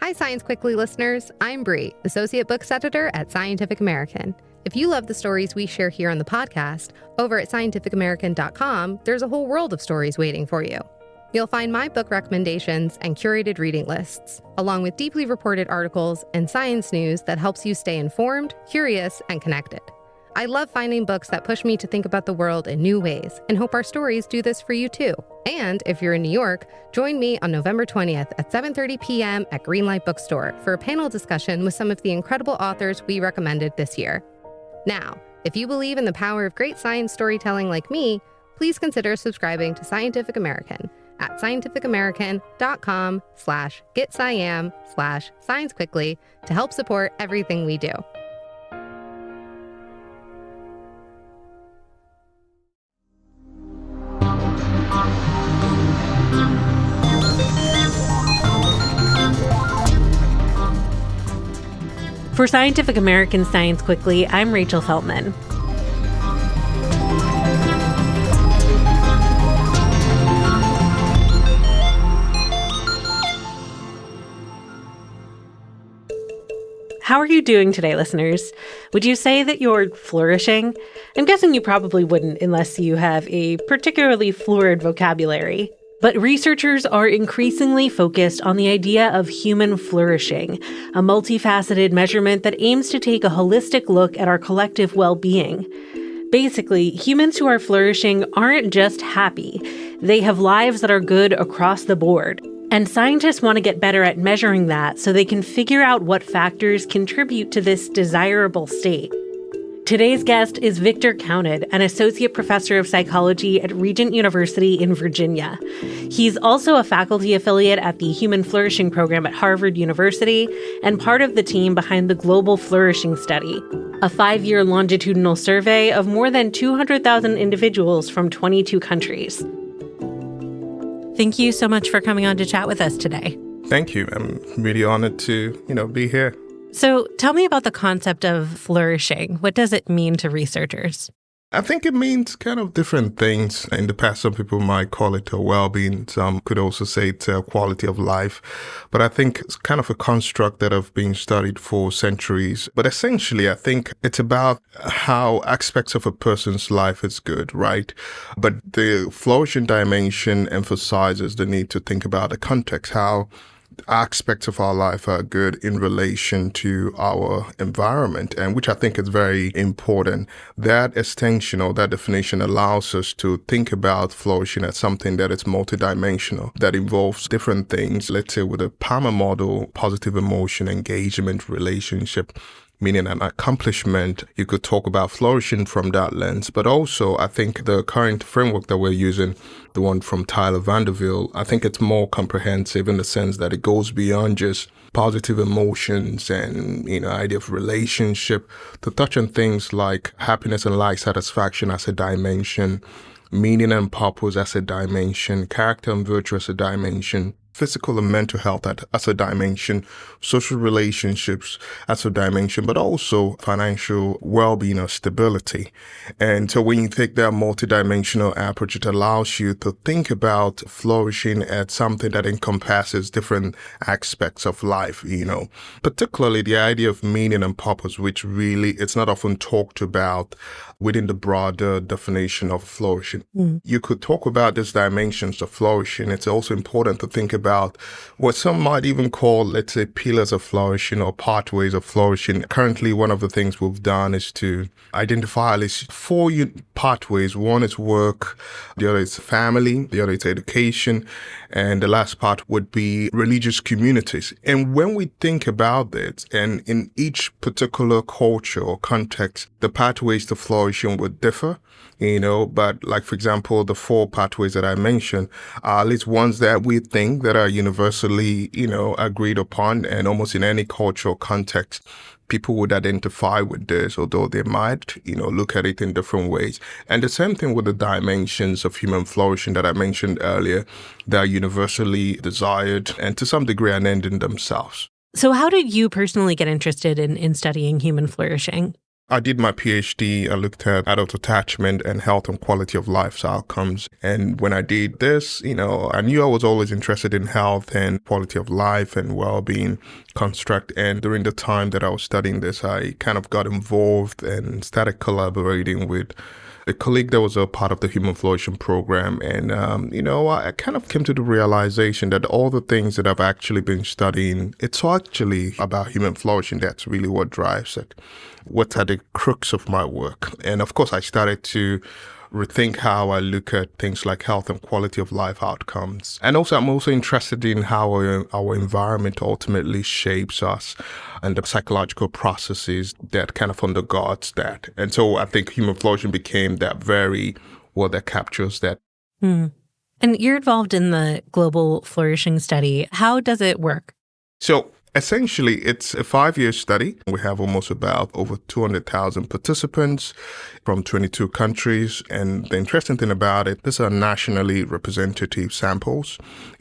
Hi, Science Quickly listeners. I'm Bree, Associate Books Editor at Scientific American. If you love the stories we share here on the podcast, over at scientificamerican.com, there's a whole world of stories waiting for you. You'll find my book recommendations and curated reading lists, along with deeply reported articles and science news that helps you stay informed, curious, and connected. I love finding books that push me to think about the world in new ways and hope our stories do this for you too. And if you're in New York, join me on November 20th at 7:30 p.m. at Greenlight Bookstore for a panel discussion with some of the incredible authors we recommended this year. Now, if you believe in the power of great science storytelling like me, please consider subscribing to Scientific American at scientificamerican.com/getsciam/sciencequickly to help support everything we do. For Scientific American Science Quickly, I'm Rachel Feltman. How are you doing today, listeners? Would you say that you're flourishing? I'm guessing you probably wouldn't unless you have a particularly fluid vocabulary. But researchers are increasingly focused on the idea of human flourishing, a multifaceted measurement that aims to take a holistic look at our collective well-being. Basically, humans who are flourishing aren't just happy. They have lives that are good across the board. And scientists want to get better at measuring that so they can figure out what factors contribute to this desirable state. Today's guest is Victor Counted, an associate professor of psychology at Regent University in Virginia. He's also a faculty affiliate at the Human Flourishing program at Harvard University and part of the team behind the Global Flourishing Study, a 5-year longitudinal survey of more than 200,000 individuals from 22 countries. Thank you so much for coming on to chat with us today. Thank you. I'm really honored to, be here. So tell me about the concept of flourishing. What does it mean to researchers? I think it means kind of different things. In the past, some people might call it a well-being. Some could also say it's a quality of life. But I think it's kind of a construct that have been studied for centuries. But essentially, I think it's about how aspects of a person's life is good, right? But the flourishing dimension emphasizes the need to think about the context, how aspects of our life are good in relation to our environment, and which I think is very important. That extension or that definition allows us to think about flourishing as something that is multidimensional, that involves different things. Let's say with a PAMA model, positive emotion, engagement, relationship, meaning an accomplishment. You could talk about flourishing from that lens. But also, I think the current framework that we're using, the one from Tyler Vanderville, I think it's more comprehensive in the sense that it goes beyond just positive emotions and, idea of relationship to touch on things like happiness and life satisfaction as a dimension, meaning and purpose as a dimension, character and virtue as a dimension, physical and mental health as a dimension, social relationships as a dimension, but also financial well-being or stability. And so when you take that multidimensional approach, it allows you to think about flourishing as something that encompasses different aspects of life, particularly the idea of meaning and purpose, which really it's not often talked about within the broader definition of flourishing. You could talk about these dimensions of flourishing. It's also important to think about what some might even call, let's say, pillars of flourishing or pathways of flourishing. Currently, one of the things we've done is to identify at least 4 pathways. One is work, the other is family, the other is education, and the last part would be religious communities. And when we think about this, and in each particular culture or context, the pathways to flourishing would differ. But like, for example, the 4 pathways that I mentioned are at least ones that we think that are universally, agreed upon, and almost in any cultural context, people would identify with this, although they might, look at it in different ways. And the same thing with the dimensions of human flourishing that I mentioned earlier, that are universally desired and to some degree an end in themselves. So how did you personally get interested in studying human flourishing? I did my PhD. I looked at adult attachment and health and quality of life outcomes. And when I did this, I knew I was always interested in health and quality of life and well-being construct. And during the time that I was studying this, I kind of got involved and started collaborating with a colleague that was a part of the Human Flourishing program. And, I kind of came to the realization that all the things that I've actually been studying, it's actually about human flourishing. That's really what drives it. What's at the crux of my work. And of course, I started to rethink how I look at things like health and quality of life outcomes. And also, I'm also interested in how our environment ultimately shapes us and the psychological processes that kind of undergirds that. And so I think human flourishing became that very word that captures that. And you're involved in the Global Flourishing Study. How does it work? So essentially, it's a 5-year study. We have almost about over 200,000 participants from 22 countries. And the interesting thing about it, these are nationally representative samples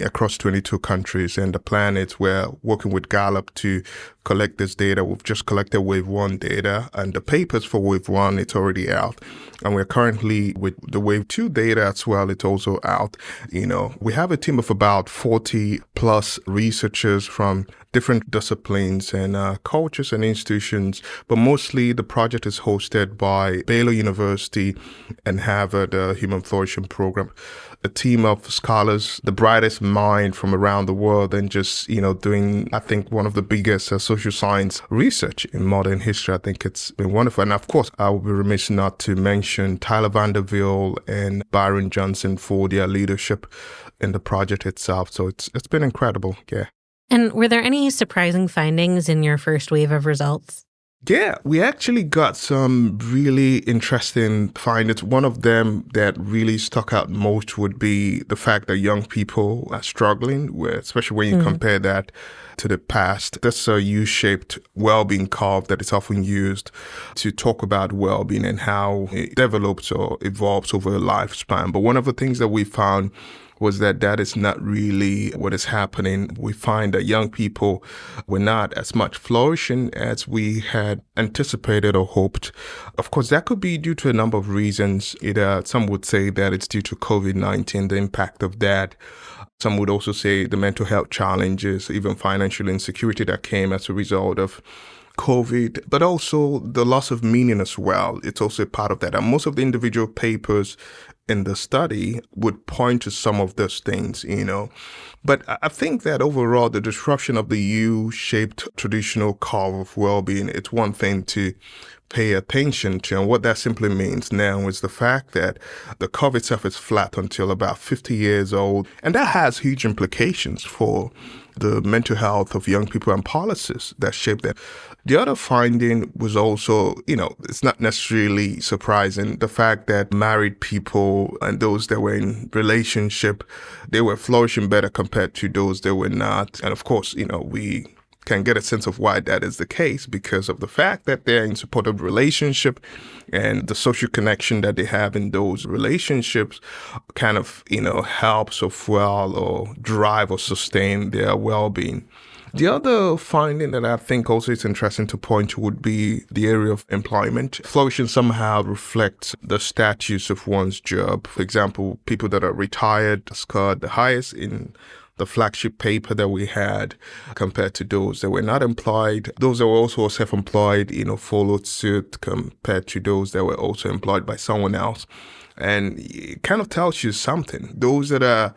across 22 countries. And the plan is we're working with Gallup to collect this data. We've just collected Wave 1 data, and the papers for Wave 1, it's already out. And we're currently with the Wave 2 data as well, it's also out. We have a team of about 40 plus researchers from different disciplines and cultures and institutions, but mostly the project is hosted by Baylor University and Harvard Human Flourishing Program, a team of scholars, the brightest mind from around the world, and just, doing, I think, one of the biggest social science research in modern history. I think it's been wonderful. And of course, I would be remiss not to mention Tyler Vanderville and Byron Johnson for their leadership in the project itself. So it's been incredible. Yeah. And were there any surprising findings in your first wave of results? Yeah, we actually got some really interesting findings. One of them that really stuck out most would be the fact that young people are struggling with, especially when you compare that to the past. That's a U-shaped well-being curve that is often used to talk about well-being and how it develops or evolves over a lifespan. But one of the things that we found was that is not really what is happening. We find that young people were not as much flourishing as we had anticipated or hoped. Of course, that could be due to a number of reasons. Some would say that it's due to COVID-19, the impact of that. Some would also say the mental health challenges, even financial insecurity that came as a result of COVID, but also the loss of meaning as well. It's also a part of that. And most of the individual papers in the study would point to some of those things, But I think that overall, the disruption of the U-shaped traditional curve of well-being, it's one thing to pay attention to. And what that simply means now is the fact that the curve itself is flat until about 50 years old. And that has huge implications for the mental health of young people and policies that shape that. The other finding was also, it's not necessarily surprising, the fact that married people and those that were in relationship, they were flourishing better compared to those that were not. And of course, we can get a sense of why that is the case because of the fact that they're in supportive relationship and the social connection that they have in those relationships kind of, helps or fuel or drive or sustain their well-being. The other finding that I think also is interesting to point to would be the area of employment. Flourishing somehow reflects the status of one's job. For example, people that are retired scored the highest in the flagship paper that we had compared to those that were not employed. Those that were also self-employed, followed suit compared to those that were also employed by someone else. And it kind of tells you something. Those that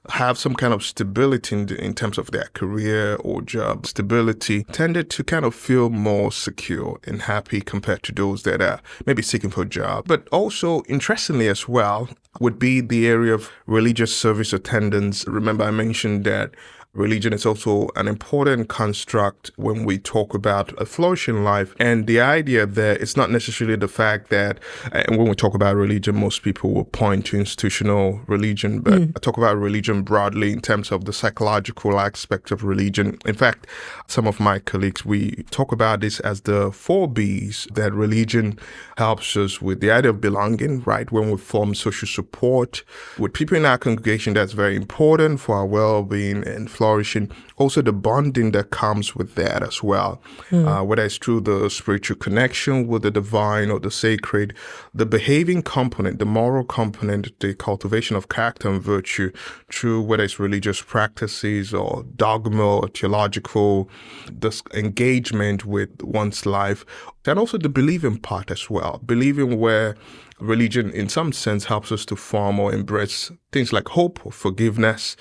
have some kind of stability in terms of their career or job stability tended to kind of feel more secure and happy compared to those that are maybe seeking for a job. But also, interestingly as well, would be the area of religious service attendance. Remember, I mentioned that religion is also an important construct when we talk about a flourishing life. And the idea there is not necessarily the fact that, and when we talk about religion, most people will point to institutional religion, but I talk about religion broadly in terms of the psychological aspect of religion. In fact, some of my colleagues, we talk about this as the 4 Bs, that religion helps us with the idea of belonging, right? When we form social support with people in our congregation, that's very important for our well-being and flourishing. flourishing, also the bonding that comes with that as well. Whether it's through the spiritual connection with the divine or the sacred, the behaving component, the moral component, the cultivation of character and virtue through whether it's religious practices or dogma or theological, this engagement with one's life, and also the believing part as well. Believing where religion, in some sense, helps us to form or embrace things like hope or forgiveness,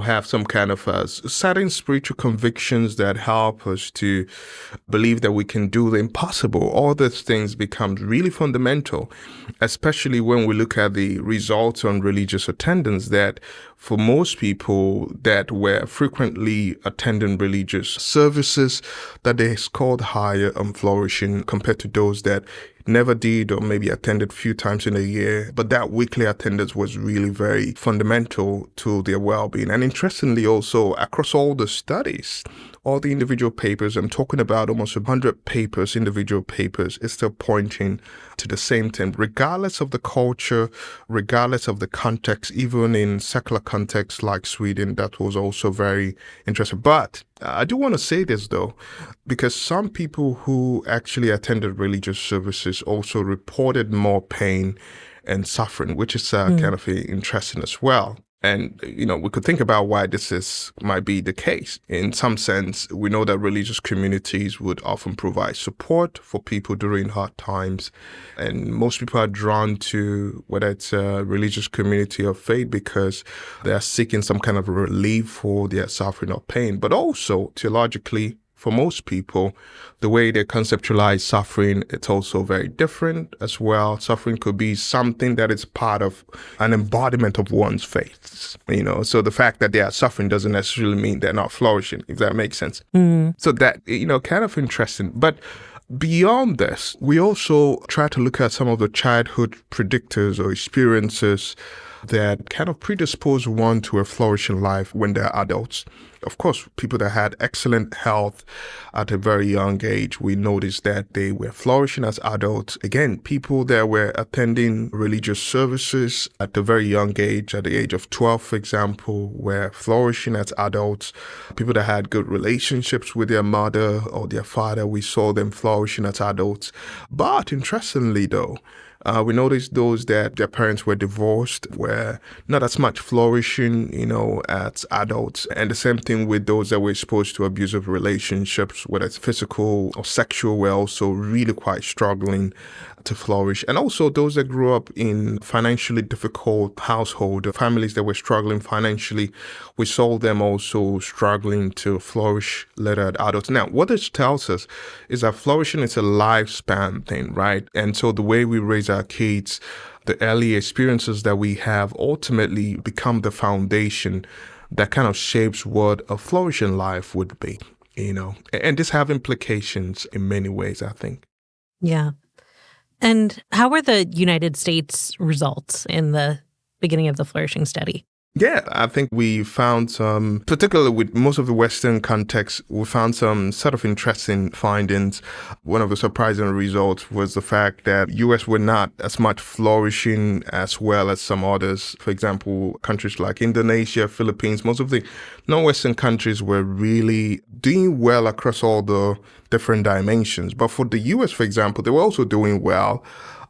have some kind of certain spiritual convictions that help us to believe that we can do the impossible. All these things become really fundamental, especially when we look at the results on religious attendance, that for most people that were frequently attending religious services, that they scored higher on flourishing compared to those that never did or maybe attended a few times in a year. But that weekly attendance was really very fundamental to their well-being. And interestingly also, across all the studies, all the individual papers, I'm talking about almost 100 papers, individual papers, is still pointing to the same thing, regardless of the culture, regardless of the context, even in secular contexts like Sweden, that was also very interesting. But I do want to say this though, because some people who actually attended religious services also reported more pain and suffering, which is kind of interesting as well. And, we could think about why might be the case. In some sense, we know that religious communities would often provide support for people during hard times. And most people are drawn to whether it's a religious community of faith because they are seeking some kind of relief for their suffering or pain. But also, theologically, for most people, the way they conceptualize suffering, it's also very different as well. Suffering could be something that is part of an embodiment of one's faith, So the fact that they are suffering doesn't necessarily mean they're not flourishing, if that makes sense. So that, kind of interesting. But beyond this, we also try to look at some of the childhood predictors or experiences that kind of predispose one to a flourishing life when they're adults. Of course, people that had excellent health at a very young age, we noticed that they were flourishing as adults. Again, people that were attending religious services at a very young age, at the age of 12, for example, were flourishing as adults. People that had good relationships with their mother or their father, we saw them flourishing as adults. But interestingly, though, we noticed those that their parents were divorced were not as much flourishing, as adults. And the same thing with those that were exposed to abusive relationships, whether it's physical or sexual, were also really quite struggling to flourish. And also those that grew up in financially difficult household, families that were struggling financially, we saw them also struggling to flourish later as adults. Now, what this tells us is that flourishing is a lifespan thing, right? And so the way we raise our kids, the early experiences that we have ultimately become the foundation that kind of shapes what a flourishing life would be, and this have implications in many ways, I think. Yeah. And how were the United States results in the beginning of the Flourishing study? Yeah, I think we found some, particularly with most of the Western context, we found some sort of interesting findings. One of the surprising results was the fact that U.S. were not as much flourishing as well as some others. For example, countries like Indonesia, Philippines, most of the non-Western countries were really doing well across all the different dimensions. But for the U.S., for example, they were also doing well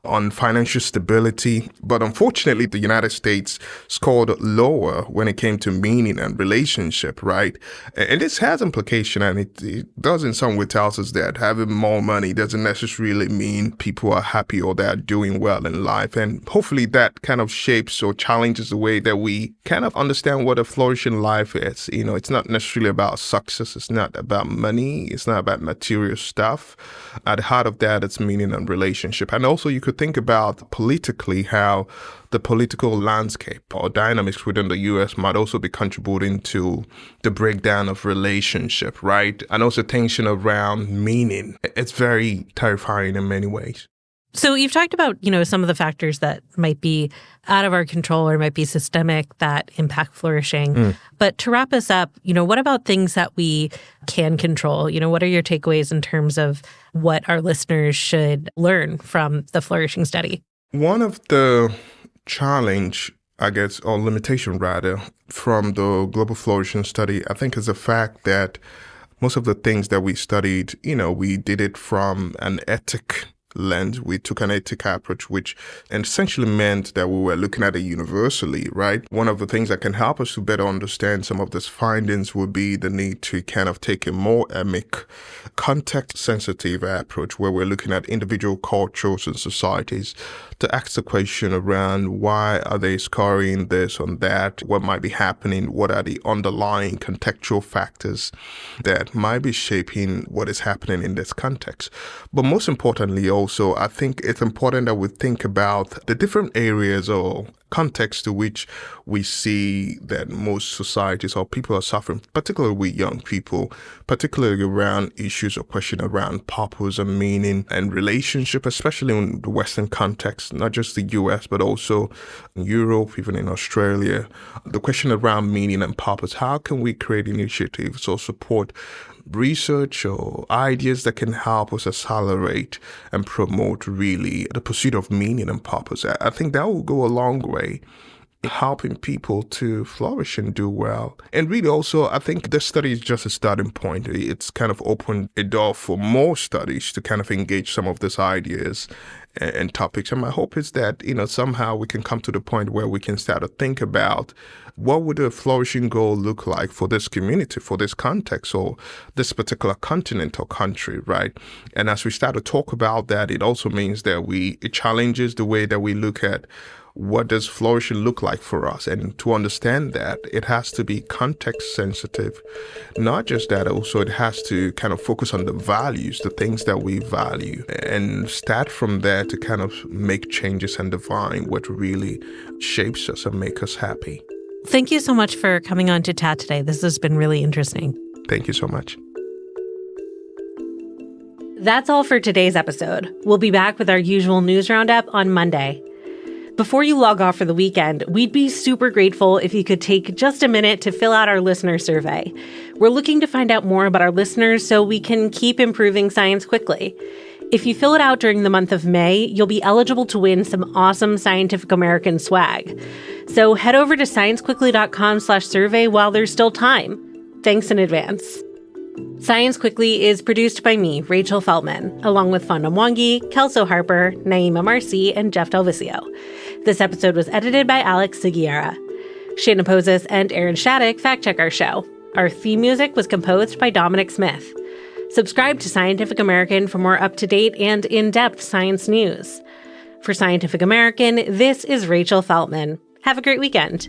on financial stability. But unfortunately, the United States scored lower when it came to meaning and relationship, right? And this has implication, and it does in some way tells us that having more money doesn't necessarily mean people are happy or they're doing well in life. And hopefully that kind of shapes or challenges the way that we kind of understand what a flourishing life is. It's not necessarily about success. It's not about money. It's not about material stuff. At the heart of that, it's meaning and relationship. And also you could think about politically how the political landscape or dynamics within the U.S. might also be contributing to the breakdown of relationship, right? And also tension around meaning. It's very terrifying in many ways. So you've talked about, some of the factors that might be out of our control or might be systemic that impact flourishing. But to wrap us up, what about things that we can control? What are your takeaways in terms of what our listeners should learn from the Flourishing study? One of the challenge or limitation rather, from the Global Flourishing study, I think is the fact that most of the things that we studied, we did it from an ethic lens. We took an ethical approach, which essentially meant that we were looking at it universally, right? One of the things that can help us to better understand some of these findings would be the need to kind of take a more context-sensitive approach, where we're looking at individual cultures and societies to ask the question around why are they scoring this on that, what might be happening, what are the underlying contextual factors that might be shaping what is happening in this context. But most importantly also, I think it's important that we think about the different areas or context to which we see that most societies or people are suffering, particularly with young people, particularly around issues or question around purpose and meaning and relationship, especially in the Western context, not just the US, but also in Europe, even in Australia. The question around meaning and purpose, how can we create initiatives or support research or ideas that can help us accelerate and promote really the pursuit of meaning and purpose? I think that will go a long way in helping people to flourish and do well. And really also, I think this study is just a starting point. It's kind of opened a door for more studies to kind of engage some of these ideas and topics. And my hope is that, somehow we can come to the point where we can start to think about what would a flourishing goal look like for this community, for this context, or this particular continent or country, right? And as we start to talk about that, it also means that it challenges the way that we look at what does flourishing look like for us. And to understand that, it has to be context sensitive. Not just that, also it has to kind of focus on the values, the things that we value, and start from there to kind of make changes and define what really shapes us and make us happy. Thank you so much for coming on to chat today. This has been really interesting. Thank you so much. That's all for today's episode. We'll be back with our usual news roundup on Monday. Before you log off for the weekend, we'd be super grateful if you could take just a minute to fill out our listener survey. We're looking to find out more about our listeners so we can keep improving science quickly. If you fill it out during the month of May, you'll be eligible to win some awesome Scientific American swag. So head over to sciencequickly.com/survey while there's still time. Thanks in advance. Science Quickly is produced by me, Rachel Feltman, along with Fonda Mwangi, Kelso Harper, Naima Marcy, and Jeff Delvisio. This episode was edited by Alex Seguiera. Shayna Pozis and Aaron Shattuck fact-check our show. Our theme music was composed by Dominic Smith. Subscribe to Scientific American for more up-to-date and in-depth science news. For Scientific American, this is Rachel Feltman. Have a great weekend.